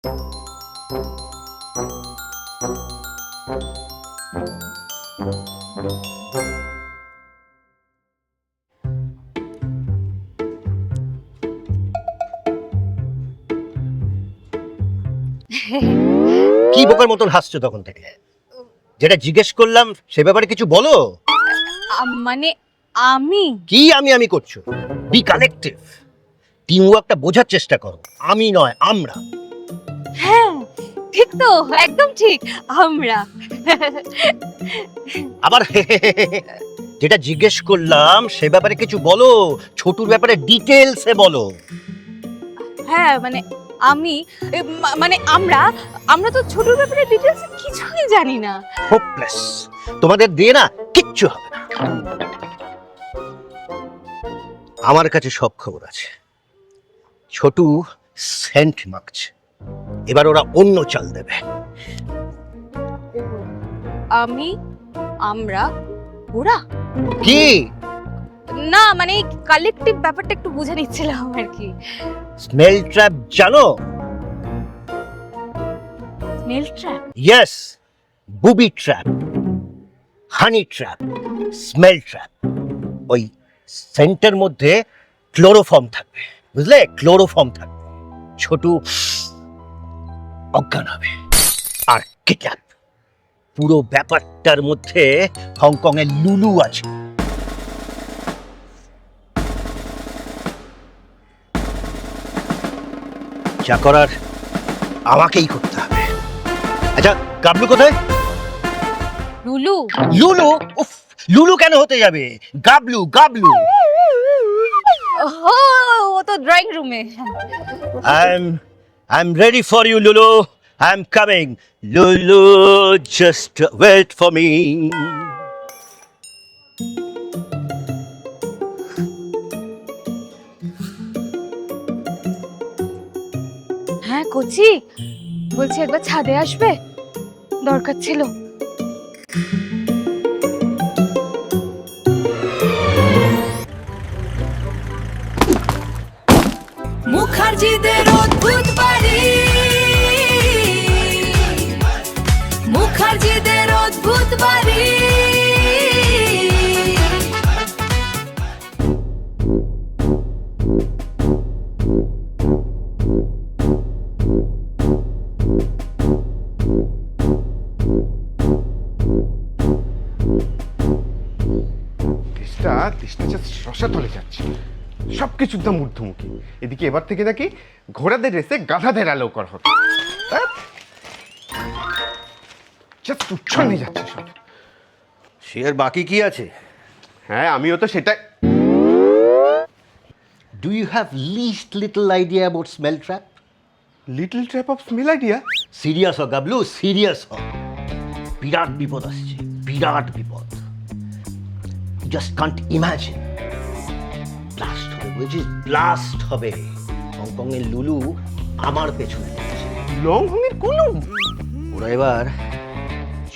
কি বোকার মতন হাসছো তখন থেকে? যেটা জিজ্ঞেস করলাম সে ব্যাপারে কিছু বলো। মানে আমি কি আমি করছো? বি কালেক্টিভ, টিম ওয়ার্কটা বোঝার চেষ্টা করো। আমি নয়, আমরা। হ্যাঁ ঠিক তো, একদম ঠিক, আমরা। আবার যেটা জিজ্ঞেস করলাম সে ব্যাপারে কিছু বলো, ছোটুর ব্যাপারে ডিটেলসে বলো। হ্যাঁ মানে আমি মানে আমরা আমরা তো ছোটর ব্যাপারে ডিটেইলস কিছুই জানি না। হোপলেস, তোমাদের দিয়ে না কিচ্ছু হবে না। আমার কাছে সব খবর আছে। ছোটু সেন্ট মাখছে, এবার ওরা অন্য চাল দেবে। আমি, আমরা, ওরা? কি? না মানে কালেকটিভ ব্যাপারটা একটু বুঝে নিচ্ছিলাম আর কি। স্মেল ট্র্যাপ জানো? Smell trap? Yes, booby trap, honey trap, smell trap. ওই সেন্টের মধ্যে ক্লোরোফর্ম থাকবে, বুঝলে? ক্লোরোফর্ম থাকবে। ছোটু অজ্ঞান হবে আর কিডন্যাপ। পুরো ব্যাপারটার মধ্যে হংকং এর লুলু আছে। যা করার আমাকেই করতে হবে। আচ্ছা, গাবলু কোথায়? লুলু? লুলু? উফ, লুলু কেন হতে যাবে? গাবলু, গাবলু। ও তো ড্রয়িং রুমে। I'm ready for you, Lulu. I'm coming. Lulu, just wait for me. হ্যাঁ কোচি, বলছি একবার ছাদে আসবে, দরকার ছিল। মুখার্জিদের অদ্ভুত বাড়ি, মুখার্জিদের অদ্ভুত বাড়ি। দেশটা জাস্ট রসাতলে যাচ্ছে, সবকিছুর দাম ঊর্ধ্বমুখী। এদিকে এবার থেকে নাকি ঘোড়াদের রেসে গাধাদের অ্যালাউ করা হবে। জাস্ট উচ্ছন্নে যাচ্ছে সব। সে আর বাকি কি আছে? হ্যাঁ, আমিও তো সেটাই। Do you have least little idea about smell trap? Little trap of smell idea? Serious হ গাবলু, সিরিয়াস হ। বিরাট বিপদ আসছে, বিরাট বিপদ। Just Kant imagine. ব্লাস্ট হবে, বুঝছিস? ব্লাস্ট হবে। হংকং এর লুলু আমার পেছনে লেগেছে। লং হংয়ের কুলুম? ওরা এবার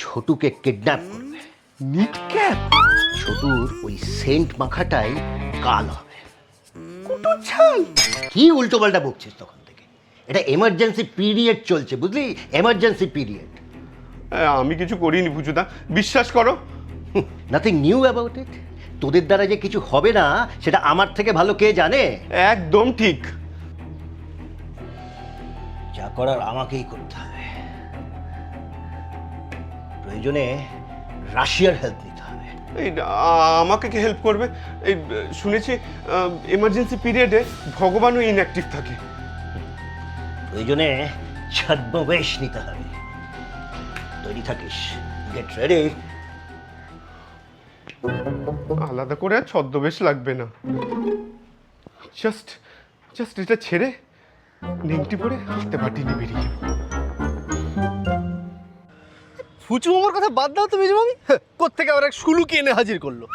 ছোটুকে কিডন্যাপ করবে। নিট ক্যাপ? ছোটুর ওই সেন্ট মাখাটাই কাল হবে। কুটুর ছাল? কি উল্টো পাল্টা বকছিস তখন থেকে? এটা এমার্জেন্সি পিরিয়ড চলছে, বুঝলি? Emergency period. আমি কিছু করিনি বুঝুদা, বিশ্বাস করো। Nothing new about it. তোদের দ্বারা যে কিছু হবে না সেটা আমার থেকে ভালো কে জানে? একদম ঠিক। যা করার আমাকেই করতে হবে। প্রয়োজনে রাশিয়ার হেল্প নিতে হবে। এই আমাকে কে হেল্প করবে? এই শুনেছি এমার্জেন্সি পিরিয়ডে ভগবানও ইনঅ্যাক্টিভ থাকে। প্রয়োজনে ছদ্মবেশ নিতে হবে। তৈরি থাকিস, গেট রেডি। আলাদা করে আর ছদ্মবেশ লাগবে না। জাস্ট জাস্ট এটা ছেড়ে নেংটি পরে হাতে বাটি নিয়ে বেরিয়ে যাবো। ফুচু মামার কথা বাদ দাও তো মেজো মামি, কোত্থেকে আবার এক সুলুকে এনে হাজির করলো।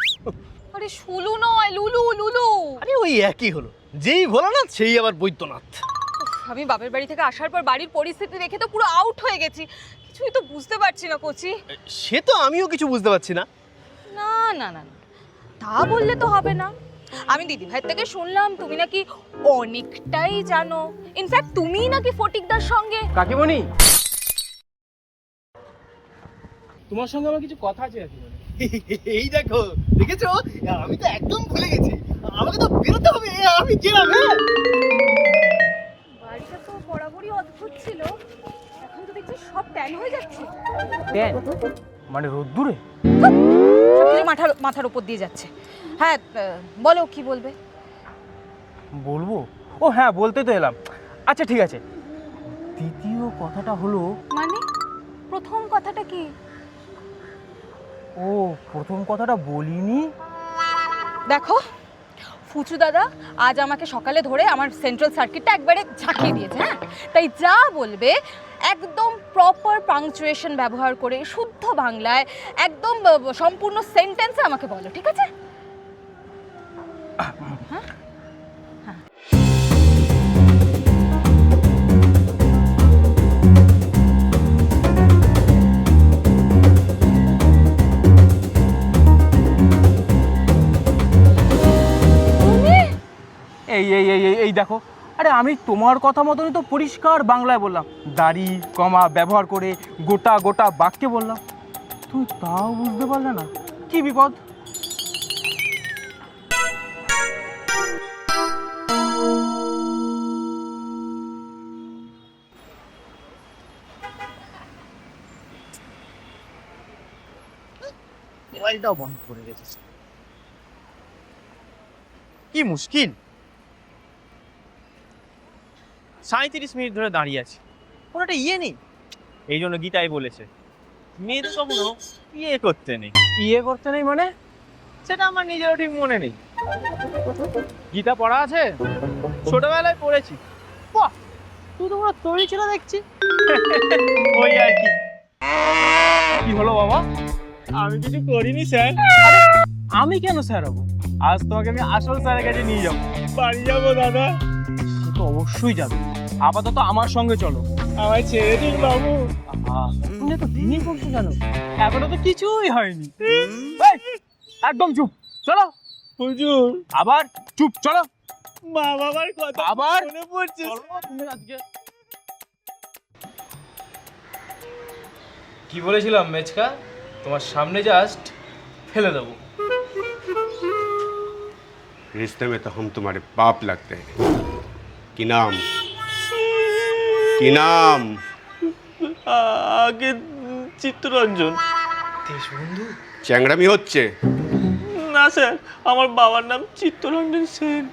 আরে সুলু নয়, লুলু, লুলু। আরে ওই একই হলো, যেই ভোলানাথ সেই আবার বৈদ্যনাথ। আমি বাপের বাড়ি থেকে আসার পর বাড়ির পরিস্থিতি দেখে তো পুরো আউট হয়ে গেছি, কিছুই তো বুঝতে পারছি না কোচি। সে তো আমিও কিছু বুঝতে পারছি না। না না না না, তা বললে তো হবে না। আমি দিদি ভাইয়ের থেকে শুনলাম তুমি নাকি অনেকটাই জানো, ইনফ্যাক্ট তুমিই নাকি ফটিকদার সঙ্গে। কাকিমণি, তোমার সঙ্গে আমার কিছু কথা আছে কাকিমণি। এই দেখো, দেখেছো, আমি তো একদম ভুলে গেছি, আমাকে তো বেরোতে হবে, আমি গেলাম। হ্যাঁ, বাড়িটা তো বরাবরই অদ্ভুত ছিল, এখন তো দেখছি সব ট্যান হয়ে যাচ্ছে। ট্যান মানে রোদ্দুরে? সব কিছু মাথার উপর দিয়ে যাচ্ছে। হ্যাঁ, বলো কি বলবে। বলবো? ও হ্যাঁ, বলতে তো এলাম। আচ্ছা ঠিক আছে, দ্বিতীয় কথাটা হলো। মানে প্রথম কথাটা কি? ও, প্রথম কথাটা বলিনি। দেখো ফুচু দাদা আজ আমাকে সকালে ধরে আমার সেন্ট্রাল সার্কিটটা একবারে ঝাঁকিয়ে দিয়েছে। হ্যাঁ, তাই যা বলবে একদম প্রপার পাংচুয়েশন ব্যবহার করে শুদ্ধ বাংলায় একদম সম্পূর্ণ সেন্টেন্সে আমাকে বলো, ঠিক আছে? এই এই এই এই এই দেখো, আরে আমি তোমার কথা মতনই তো পরিষ্কার বাংলায় বললাম, দাড়ি কমা ব্যবহার করে গোটা গোটা বাক্যে বললাম, তুমি তাও বুঝতে পারলে না? কি বিপদ! মোবাইলটাও বন্ধ করে রেখেছি, কি মুশকিল। 37 মিনিট ধরে দাঁড়িয়ে আছি, কোনো একটা ইয়ে নেই। এই জন্য গীতাই বলেছে মেয়ে তো কখনো ইয়ে করতে নেই। ইয়ে করতে নেই মানে? সেটা আমার নিজেরও ঠিক মনে নেই। গীতা পড়া আছে, ছোটবেলায় পড়েছি। বাহ, তুই তো পুরো তৈরি ছিল দেখছি। ওই আর কি। কি হলো বাবা? আমি কিছু করিনি স্যার। আমি কেন স্যার হবো? আজ তোমাকে আমি আসল স্যারের কাছে নিয়ে যাবো। বাড়ি যাবো দাদা। সে তো অবশ্যই যাবে, আপাতত আমার সঙ্গে চলো। আমায় ছেড়ে দিন বাবু। তুমি তো দিনই বলছো কেন? এখনো তো কিছুই হয়নি। এই, একদম চুপ, চলো। হুজুর, আবার চুপ, চলো। মা বাবার কথা আবার মনে পড়ছে। তুমি আজকে কি বলেছিলাম মেচকা, তোমার সামনে জাস্ট ফেলে দেবো। रिश्ते में तो हम तुम्हारे बाप लगते हैं। কি নাম? কি নাম? আগে চিত্তরঞ্জন। দেশবন্ধু? চ্যাংড়ামি হচ্ছে? না স্যার, আমার বাবার নাম চিত্তরঞ্জন সেন।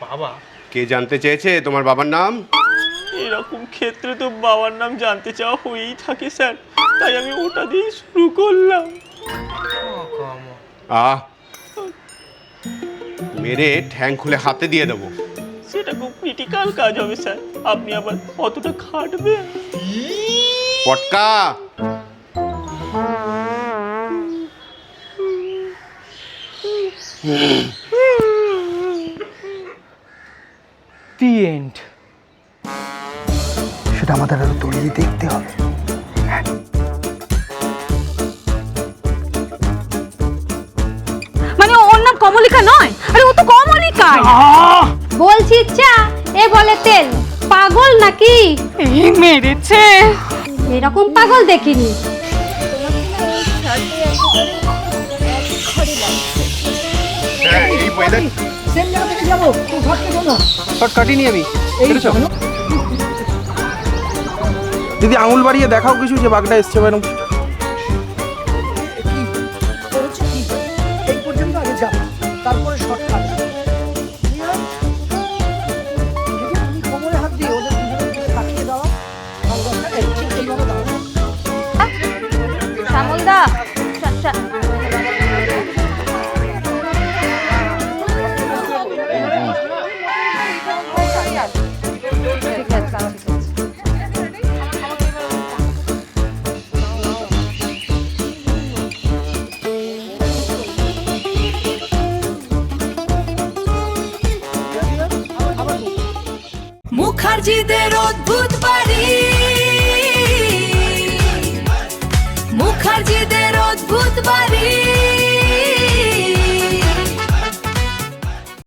বাবা? কে জানতে চেয়েছে তোমার বাবার নাম? এরকম ক্ষেত্রে তো বাবার নাম জানতে চাওয়া হয়েই থাকে স্যার, তাই আমি ওটা দিয়ে শুরু করলাম। আহ, মেরে ঠ্যাং খুলে হাতে দিয়ে দেবো। সেটা খুব ক্রিটিক্যাল কাজ হবে স্যার, আপনি আবার অতটা খাটবেন? পটকা, দি এন্ড। সেটা আমাদের আরো তলিয়ে দেখতে হবে। মানে ওর নাম কমলিকা নয়? আরে ও তো কমলিকা। বলছি চা, এ বলে তেল। পাগল নাকি? এই মেরেছে। এরকম পাগল দেখিনি। এই পয়দা সেম জায়গা থেকে যাবো, তুই ঘাটতে শোনো। শর্ট কাটিনি আমি। এই দেখেছো? শোনো। দিদি আঙুল বাড়িয়ে দেখাও কিছু যে বাঘটা এসছে ম্যাডাম। কি করেছো কি? এই পর্যন্ত আগে যাবো, তারপরে শর্টকাট। তুমি কোমরে হাত দিয়ে ওদের দুজনকে কাটিয়ে দেওয়া, ঠিক এইভাবে দাও। শ্যামলদা, ঠিক আছে। মুখার্জিদের অদ্ভুত বাড়ি, মুখার্জিদের অদ্ভুত বাড়ি।